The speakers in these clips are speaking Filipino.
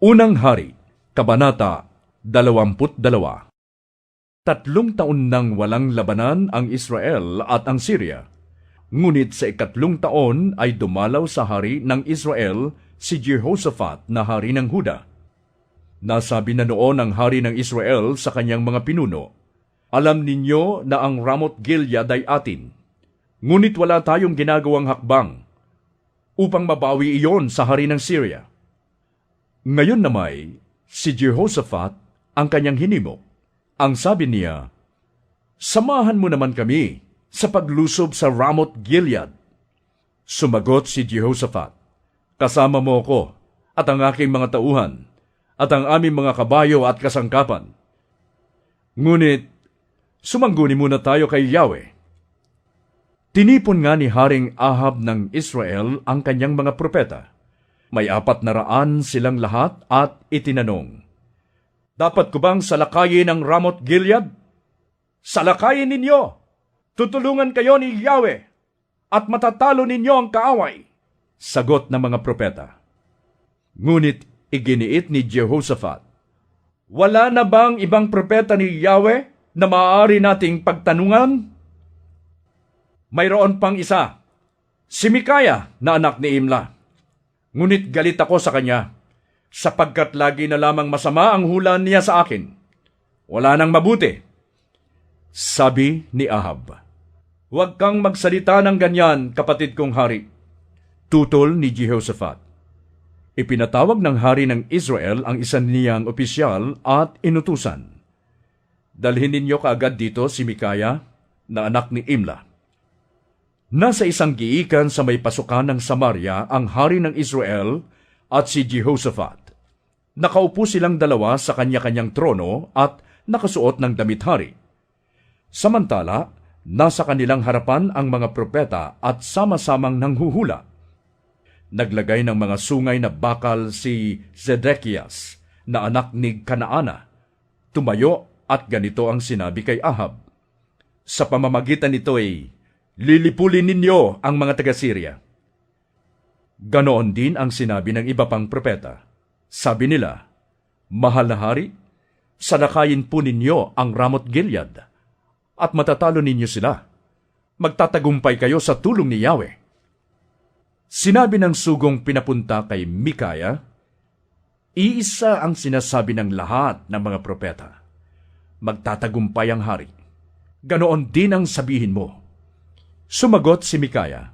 Unang Hari, Kabanata 22. 3 taon nang walang labanan ang Israel at ang Syria. Ngunit sa 3 taon ay dumalaw sa hari ng Israel si Jehoshaphat na hari ng Huda. Nasabi na noon ang hari ng Israel sa kanyang mga pinuno, "Alam ninyo na ang Ramoth Gilead ay atin, ngunit wala tayong ginagawang hakbang upang mabawi iyon sa hari ng Syria." Ngayon namay, si Jehoshaphat ang kanyang hinimok. Ang sabi niya, "Samahan mo naman kami sa paglusob sa Ramoth Gilead." Sumagot si Jehoshaphat, "Kasama mo ko at ang aking mga tauhan at ang aming mga kabayo at kasangkapan. Ngunit, sumangguni muna tayo kay Yahweh." Tinipon nga ni Haring Ahab ng Israel ang kanyang mga propeta. May 400 silang lahat at itinanong, "Dapat ko bang salakayin ang Ramoth Gilead?" "Salakayin ninyo! Tutulungan kayo ni Yahweh at matatalo ninyo ang kaaway," sagot ng mga propeta. Ngunit iginiit ni Jehoshaphat, "Wala na bang ibang propeta ni Yahweh na maaari nating pagtanungan?" "Mayroon pang isa, si Mikaya na anak ni Imla. Ngunit galit ako sa kanya, sapagkat lagi na lamang masama ang hula niya sa akin. Wala nang mabuti." Sabi ni Ahab, "Huwag kang magsalita ng ganyan, kapatid kong hari." Tutol ni Jehoshaphat. Ipinatawag ng hari ng Israel ang isa niyang opisyal at inutusan, "Dalhin ninyo kaagad dito si Mikaya na anak ni Imla." Nasa isang giikan sa may pasukan ng Samaria ang hari ng Israel at si Jehoshaphat. Nakaupo silang dalawa sa kanya-kanyang trono at nakasuot ng damit hari. Samantala, nasa kanilang harapan ang mga propeta at sama-samang nanghuhula. Naglagay ng mga sungay na bakal si Zedekias na anak ni Kanaana. Tumayo at ganito ang sinabi kay Ahab, "Sa pamamagitan nito ay lilipulin ninyo ang mga taga-Syria." Ganoon din ang sinabi ng iba pang propeta. Sabi nila, "Mahal na hari, salakayin po ninyo ang Ramoth Gilead at matatalo ninyo sila. Magtatagumpay kayo sa tulong ni Yahweh." Sinabi ng sugong pinapunta kay Mikaya, "Iisa ang sinasabi ng lahat ng mga propeta. Magtatagumpay ang hari. Ganoon din ang sabihin mo." Sumagot si Mikaya,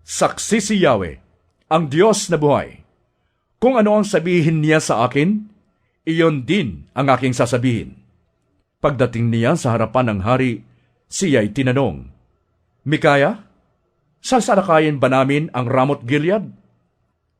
"Saksi si Yahweh, ang Diyos na buhay. Kung ano ang sabihin niya sa akin, iyon din ang aking sasabihin." Pagdating niya sa harapan ng hari, siya'y tinanong, "Mikaya, sasalakayin ba namin ang Ramoth Gilead?"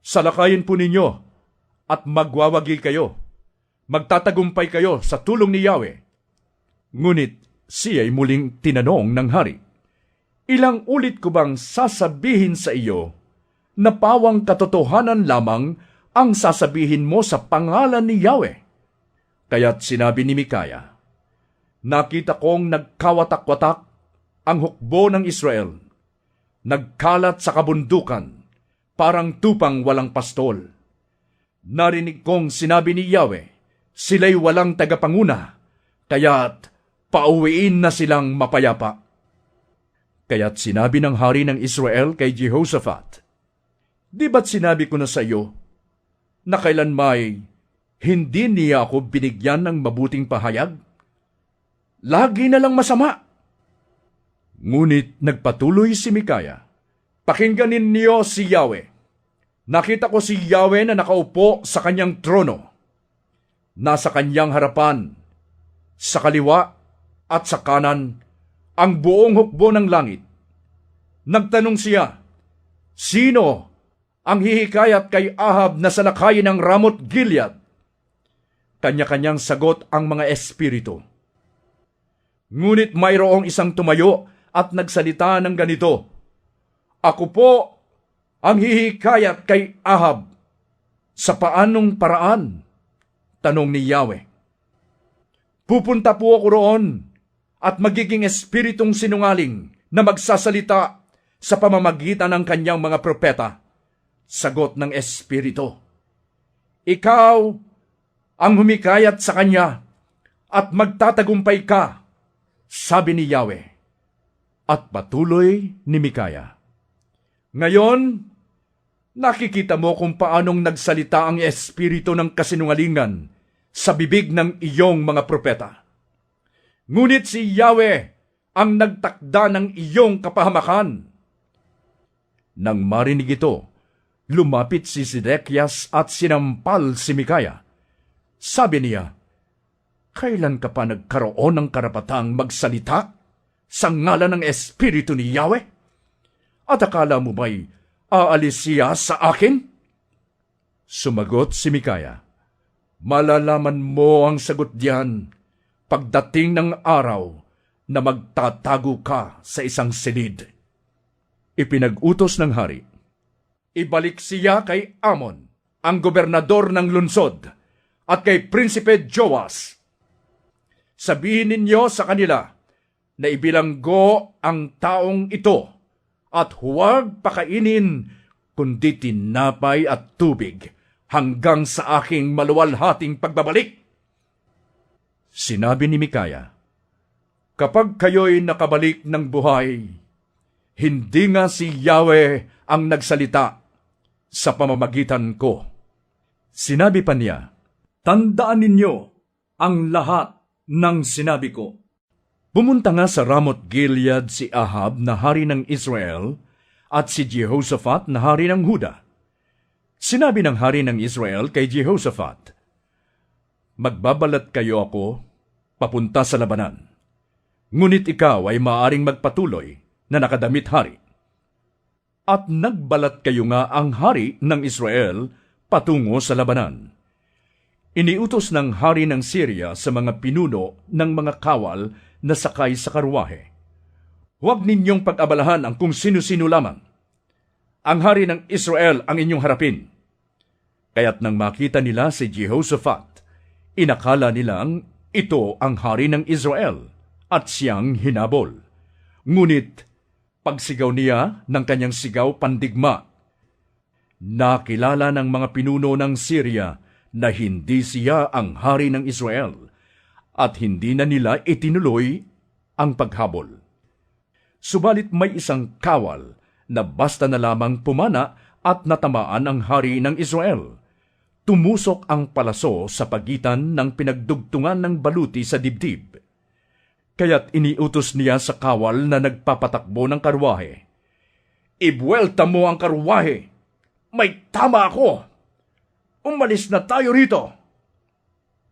"Salakayin po ninyo at magwawagi kayo. Magtatagumpay kayo sa tulong ni Yahweh." Ngunit siya'y muling tinanong ng hari, "Ilang ulit ko bang sasabihin sa iyo na pawang katotohanan lamang ang sasabihin mo sa pangalan ni Yahweh?" Kaya't sinabi ni Mikaya, "Nakita kong nagkawatak-watak ang hukbo ng Israel. Nagkalat sa kabundukan, parang tupang walang pastol. Narinig kong sinabi ni Yahweh, sila'y walang tagapanguna, kaya't pauwiin na silang mapayapa." Kaya't sinabi ng hari ng Israel kay Jehoshaphat, "Di ba't sinabi ko na sa iyo na kailan may hindi niya ako binigyan ng mabuting pahayag? Lagi na lang masama." Ngunit nagpatuloy si Mikaya, "Pakinggan ninyo si Yahweh. Nakita ko si Yahweh na nakaupo sa kanyang trono. Nasa kanyang harapan, sa kaliwa at sa kanan, ang buong hukbo ng langit." Nagtanong siya, "Sino ang hihikayat kay Ahab na salakayin ang Ramoth Gilead?" Kanya-kanyang sagot ang mga espiritu. Ngunit mayroong isang tumayo at nagsalita ng ganito, "Ako po ang hihikayat kay Ahab." "Sa paanong paraan?" tanong ni Yahweh. "Pupunta po ako roon at magiging espiritong sinungaling na magsasalita sa pamamagitan ng kanyang mga propeta," sagot ng espiritu. Ikaw ang humikayat sa kanya at magtatagumpay ka, sabi ni Yahweh. At patuloy ni Mikaya. Ngayon, nakikita mo kung paanong nagsalita ang espiritu ng kasinungalingan sa bibig ng iyong mga propeta. Ngunit si Yahweh ang nagtakda ng iyong kapahamakan. Nang marinig ito, lumapit si Sedekias at sinampal si Mikaya. Sabi niya, kailan ka pa nagkaroon ng karapatang magsalita sa ngalan ng espiritu ni Yahweh? At akala mo ba'y aalis siya sa akin? Sumagot si Mikaya, malalaman mo ang sagot diyan pagdating ng araw na magtatago ka sa isang silid. Ipinag-utos ng hari, ibalik siya kay Amon, ang gobernador ng lungsod, at kay Prinsipe Joas. Sabihin ninyo sa kanila na ibilanggo ang taong ito at huwag pakainin kundi tinapay at tubig hanggang sa aking maluwalhating pagbabalik. Sinabi ni Mikaya, kapag kayo'y nakabalik ng buhay, hindi nga si Yahweh ang nagsalita sa pamamagitan ko. Sinabi pa niya, tandaan ninyo ang lahat ng sinabi ko. Pumunta nga sa Ramoth Gilead si Ahab na hari ng Israel at si Jehoshaphat na hari ng Huda. Sinabi ng hari ng Israel kay Jehoshaphat, magbabalat kayo ako papunta sa labanan. Ngunit ikaw ay maaring magpatuloy na nakadamit hari. At nagbalat kayo nga ang hari ng Israel patungo sa labanan. Iniutos ng hari ng Syria sa mga pinuno ng mga kawal na sakay sa karwahe, huwag ninyong pag-abalahan ang kung sino-sino lamang. Ang hari ng Israel ang inyong harapin. Kaya't nang makita nila si Jehoshaphat, inakala nilang ito ang hari ng Israel at siyang hinabol. Ngunit pagsigaw niya ng kanyang sigaw pandigma, nakilala ng mga pinuno ng Syria na hindi siya ang hari ng Israel at hindi na nila itinuloy ang paghabol. Subalit may isang kawal na basta na lamang pumana at natamaan ang hari ng Israel. Tumusok ang palaso sa pagitan ng pinagdugtungan ng baluti sa dibdib. Kaya't iniutos niya sa kawal na nagpapatakbo ng karwahe, ibuelta mo ang karwahe! May tama ako! Umalis na tayo rito!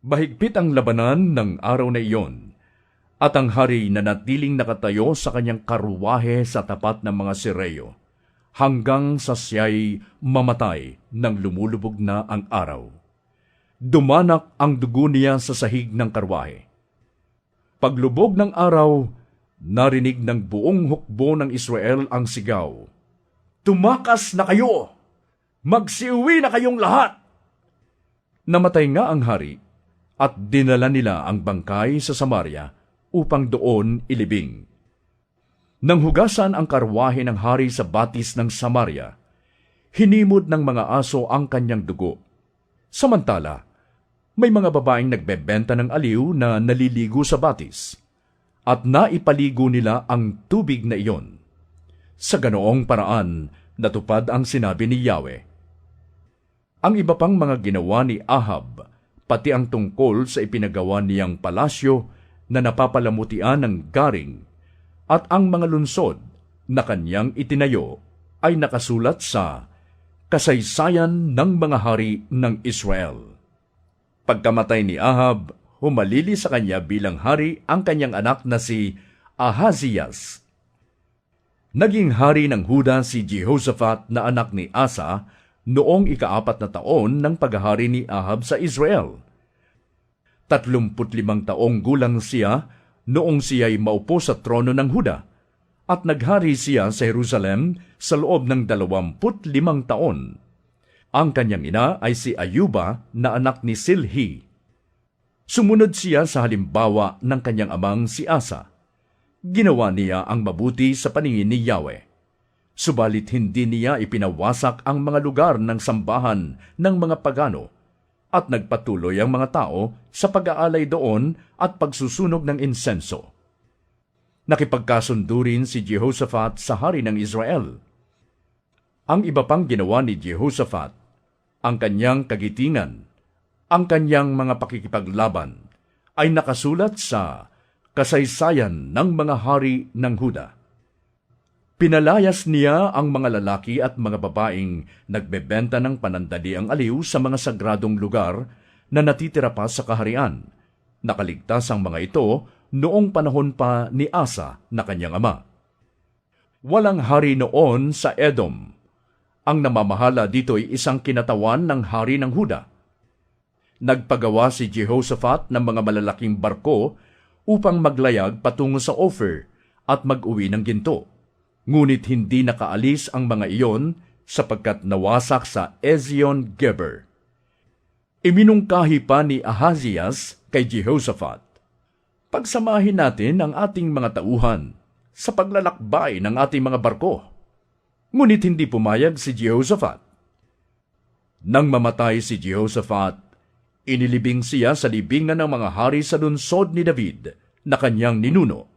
Bahigpit ang labanan ng araw na iyon, at ang hari na natiling nakatayo sa kanyang karwahe sa tapat ng mga sireyo, hanggang sa siya'y mamatay nang lumulubog na ang araw. Dumanak ang dugo niya sa sahig ng karwahe. Paglubog ng araw, narinig ng buong hukbo ng Israel ang sigaw, tumakas na kayo! Magsiuwi na kayong lahat! Namatay nga ang hari, at dinala nila ang bangkay sa Samaria upang doon ilibing. Nang hugasan ang karwahe ng hari sa batis ng Samaria, hinimod ng mga aso ang kanyang dugo. Samantala, may mga babaeng nagbebenta ng aliw na naliligo sa batis, at naipaligo nila ang tubig na iyon. Sa ganoong paraan, natupad ang sinabi ni Yahweh. Ang iba pang mga ginawa ni Ahab, pati ang tungkol sa ipinagawa niyang palasyo na napapalamutian ng garing, at ang mga lunsod na kanyang itinayo ay nakasulat sa Kasaysayan ng mga Hari ng Israel. Pagkamatay ni Ahab, humalili sa kanya bilang hari ang kanyang anak na si Ahazias. Naging hari ng Huda si Jehoshaphat na anak ni Asa noong ika-4 na taon ng paghahari ni Ahab sa Israel. 35 taong gulang siya noong siya'y maupo sa trono ng Huda, at naghari siya sa Jerusalem sa loob ng 25 taon. Ang kanyang ina ay si Ayuba na anak ni Silhi. Sumunod siya sa halimbawa ng kanyang amang si Asa. Ginawa niya ang mabuti sa paningin ni Yahweh. Subalit hindi niya ipinawasak ang mga lugar ng sambahan ng mga pagano, at nagpatuloy ang mga tao sa pag-aalay doon at pagsusunog ng insenso. Nakipagkasundo rin si Jehoshaphat sa hari ng Israel. Ang iba pang ginawa ni Jehoshaphat, ang kanyang kagitingan, ang kanyang mga pakikipaglaban, ay nakasulat sa kasaysayan ng mga hari ng Huda. Pinalayas niya ang mga lalaki at mga babaeng nagbebenta ng panandaliang aliw sa mga sagradong lugar na natitira pa sa kaharian. Nakaligtas ang mga ito noong panahon pa ni Asa na kanyang ama. Walang hari noon sa Edom. Ang namamahala dito ay isang kinatawan ng hari ng Huda. Nagpagawa si Jehoshaphat ng mga malalaking barko upang maglayag patungo sa Ophir at mag-uwi ng ginto. Ngunit hindi nakaalis ang mga iyon sapagkat nawasak sa Ezion-Geber. Iminungkahi pa ni Ahazias kay Jehoshaphat, pagsamahin natin ang ating mga tauhan sa paglalakbay ng ating mga barko. Ngunit hindi pumayag si Jehoshaphat. Nang mamatay si Jehoshaphat, inilibing siya sa libingan ng mga hari sa lungsod ni David na kanyang ninuno.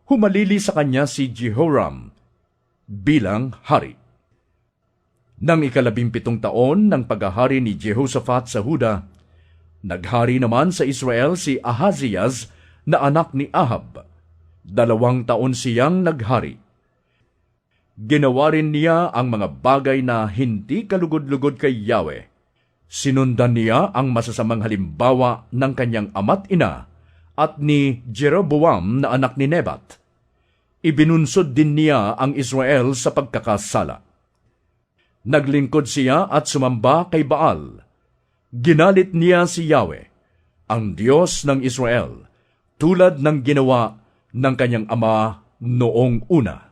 Humalili sa kanya si Jehoram bilang hari. Nang 17 taon ng paghahari ni Jehoshaphat sa Huda, naghari naman sa Israel si Ahazias na anak ni Ahab. 2 taon siyang naghari. Ginawa rin niya ang mga bagay na hindi kalugod-lugod kay Yahweh. Sinundan niya ang masasamang halimbawa ng kanyang ama't ina at ni Jeroboam na anak ni Nebat. Ibinunsod din niya ang Israel sa pagkakasala. Naglingkod siya at sumamba kay Baal. Ginalit niya si Yahweh, ang Diyos ng Israel, tulad ng ginawa ng kanyang ama noong una.